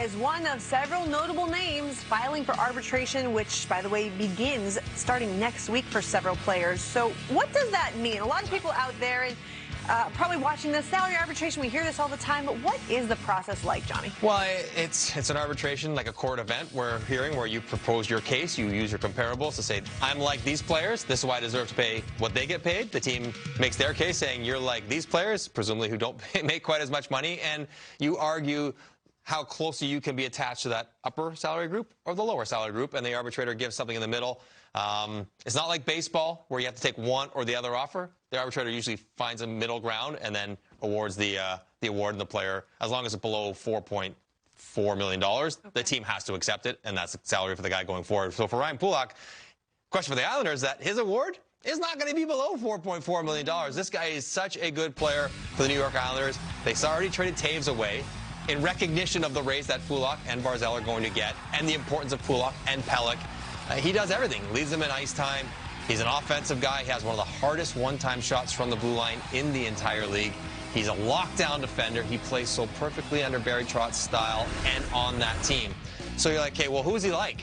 is one of several notable names filing for arbitration, which, by the way, begins starting next week for several players. So what does that mean? A lot of people out there and probably watching this salary arbitration, we hear this all the time, but what is the process like, Johnny? Well, it's an arbitration, like a court event we're hearing, where you propose your case, you use your comparables to say, I'm like these players, this is why I deserve to pay what they get paid. The team makes their case saying, you're like these players, presumably who don't make quite as much money, and you argue how closely you can be attached to that upper salary group or the lower salary group, and the arbitrator gives something in the middle. It's not like baseball where you have to take one or the other offer. The arbitrator usually finds a middle ground and then awards the award, and the player, as long as it's below $4.4 million, the team has to accept it, and that's the salary for the guy going forward. So for Ryan Pulock, question for the Islanders, that his award is not going to be below $4.4 million. This guy is such a good player for the New York Islanders. They already traded Taves away in recognition of the raise that Pulock and Barzal are going to get, and the importance of Pulock and Pelech. He does everything. Leads them in ice time. He's an offensive guy. He has one of the hardest one-time shots from the blue line in the entire league. He's a lockdown defender. He plays so perfectly under Barry Trotz's style and on that team. So you're like, okay, well, who's he like?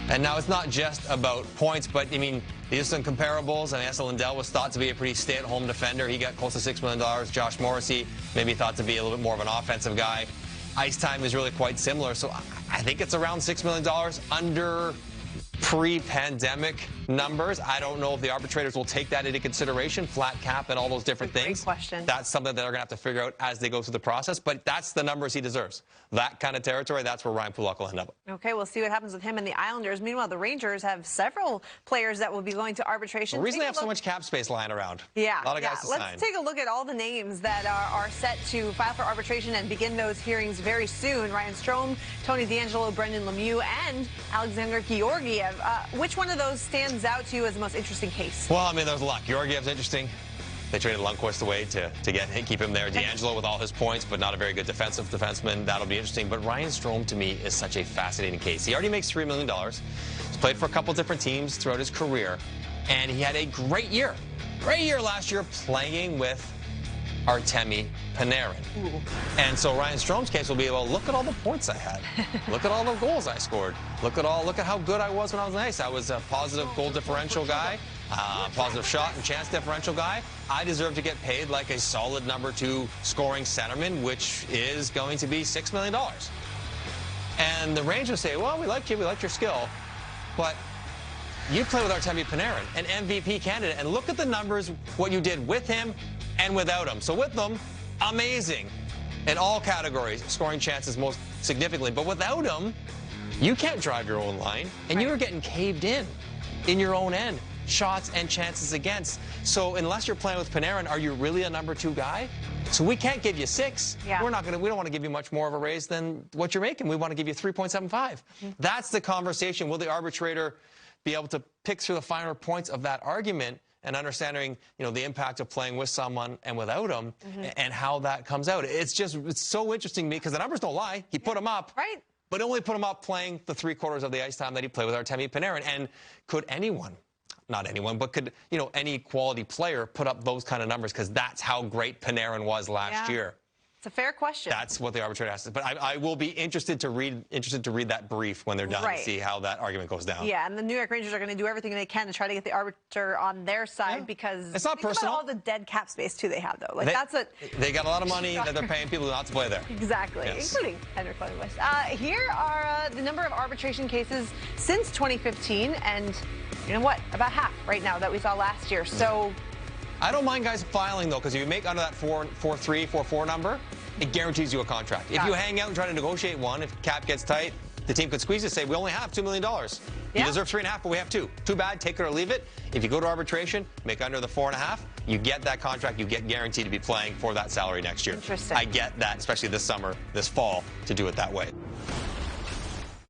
And now it's not just about points, but, I mean, these are some comparables. I mean, Esa Lindell was thought to be a pretty stay-at-home defender. He got close to $6 million. Josh Morrissey, maybe thought to be a little bit more of an offensive guy. Ice time is really quite similar. So I think it's around $6 million under pre-pandemic numbers. I don't know if the arbitrators will take that into consideration, flat cap and all those different things. Great question. That's something that they're going to have to figure out as they go through the process, but that's the numbers he deserves. That kind of territory, that's where Ryan Pulock will end up. Okay, we'll see what happens with him and the Islanders. Meanwhile, the Rangers have several players that will be going to arbitration. The reason they have so much cap space lying around. Yeah. A lot of guys to sign. Let's take a look at all the names that are set to file for arbitration and begin those hearings very soon. Ryan Strome, Tony DeAngelo, Brendan Lemieux, and Alexander Georgiev. Which one of those stands out to you as the most interesting case? Well, I mean, there's a lot. Georgiev's interesting. They traded Lundqvist away to keep him there. DeAngelo with all his points, but not a very good defenseman. That'll be interesting. But Ryan Strome, to me, is such a fascinating case. He already makes $3 million. He's played for a couple different teams throughout his career, and he had a great year. Great year last year playing with Artemi Panarin. Ooh. And so Ryan Strome's case will be, well, look at all the points I had. Look at all the goals I scored. Look at how good I was when I was nice. I was a positive goal differential guy, positive shot and chance differential guy. I deserve to get paid like a solid number 2 scoring centerman, which is going to be $6 million. And the Rangers say, well, we like you, we like your skill, but you play with Artemi Panarin, an MVP candidate, and look at the numbers, what you did with him and without him. So with them, amazing in all categories, scoring chances most significantly. But without him, you can't drive your own line, and you were getting caved in your own end, shots and chances against. So unless you're playing with Panarin, are you really a number 2 guy? So we can't give you 6. Yeah. We don't want to give you much more of a raise than what you're making. We want to give you 3.75. That's the conversation. Will the arbitrator be able to pick through the finer points of that argument and understanding, the impact of playing with someone and without them, and how that comes out? It's so interesting to me because the numbers don't lie. He put them up. Right. But only put him up playing the 3/4 of the ice time that he played with Artemi Panarin. And could anyone, not anyone, but could, any quality player put up those kind of numbers? Because that's how great Panarin was last year. It's a fair question. That's what the arbitrator has to. But I will be interested to read that brief when they're done and see how that argument goes down. Yeah, and the New York Rangers are going to do everything they can to try to get the arbiter on their side because it's not personal. About all the dead cap space too they have though. Like they got a lot of money that they're paying people not to play there. Exactly, including Henrik Lundqvist. Here are the number of arbitration cases since 2015, and you know what? About half right now that we saw last year. So. I don't mind guys filing, though, because if you make under that 4.3, 4.4 number, it guarantees you a contract. If you hang out and try to negotiate one, if cap gets tight, the team could squeeze it, say, we only have $2 million. You deserve 3.5, but we have 2. Too bad, take it or leave it. If you go to arbitration, make under the 4.5, you get that contract, you get guaranteed to be playing for that salary next year. Interesting. I get that, especially this summer, this fall, to do it that way.